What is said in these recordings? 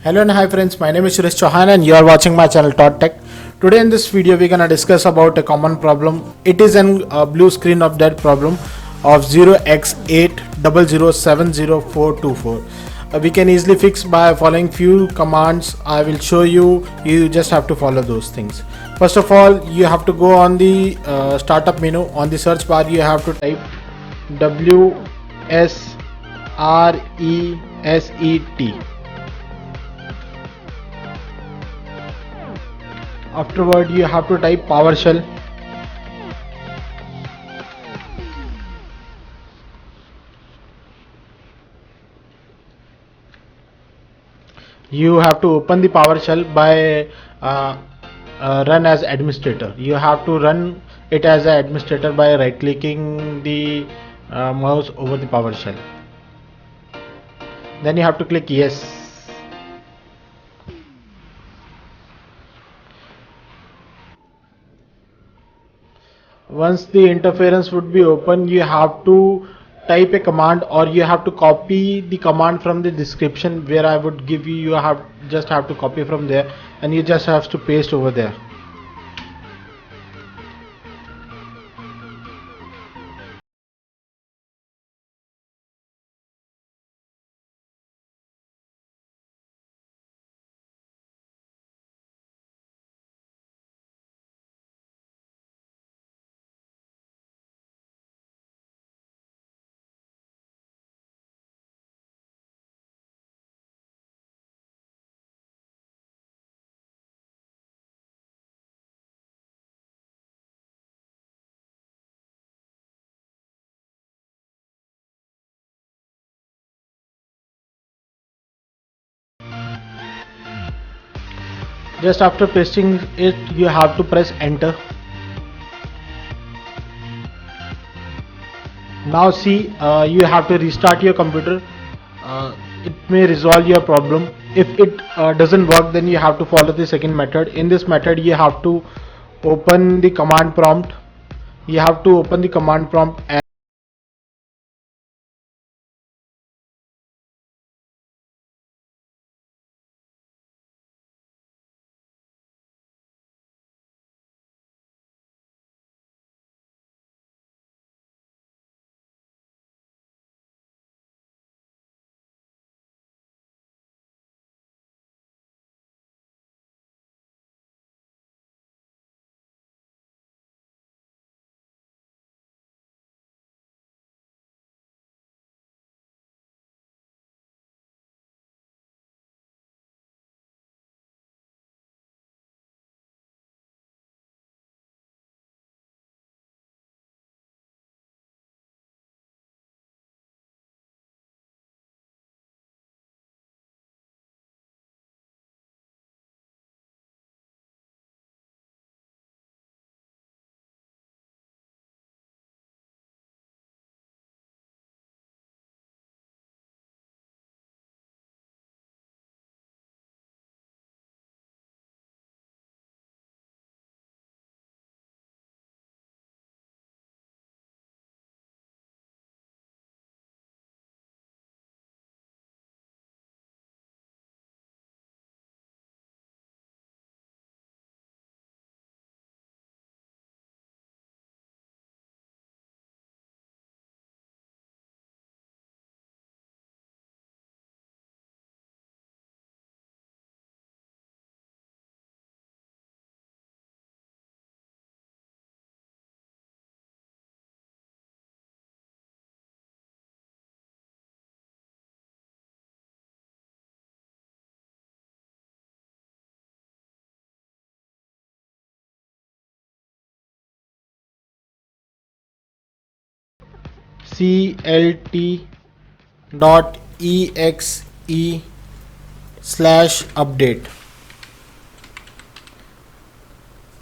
Hello and hi friends, my name is Suresh Chauhan and you are watching my channel Tech. Today in this video we are gonna discuss about a common problem. It is an blue screen of that problem of 0x80070424. We can easily fix by following few commands. I will show you. You just have to follow those things. First of all, you have to go on the startup menu. On the search bar you have to type WSRESET. Afterward you have to type PowerShell. You have to open the PowerShell by run as administrator. You have to run it as an administrator by right clicking the mouse over the PowerShell. Then you have to click yes. Once the interference would be open, you have to type a command, or you have to copy the command from the description where I would give you. You just have to copy from there and you just have to paste over there. Just after pasting it, you have to press enter. Now see, you have to restart your computer. It may resolve your problem. If it doesn't work, then you have to follow the second method. In this method you have to open the command prompt. You have to open the command prompt and clt.exe/update.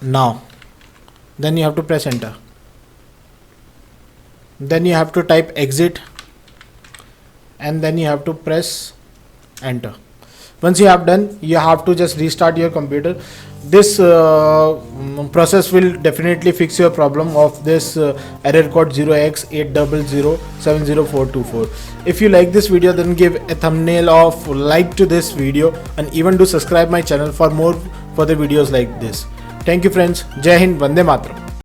Now then you have to press enter. Then you have to type exit and then you have to press enter. Once you have done, you have to just restart your computer. this process will definitely fix your problem of this error code 0x80070424. If you like this video, then give a thumbnail of like to this video, and even do subscribe my channel for more further videos like this. Thank you friends. Jai Hind, Vande Mataram.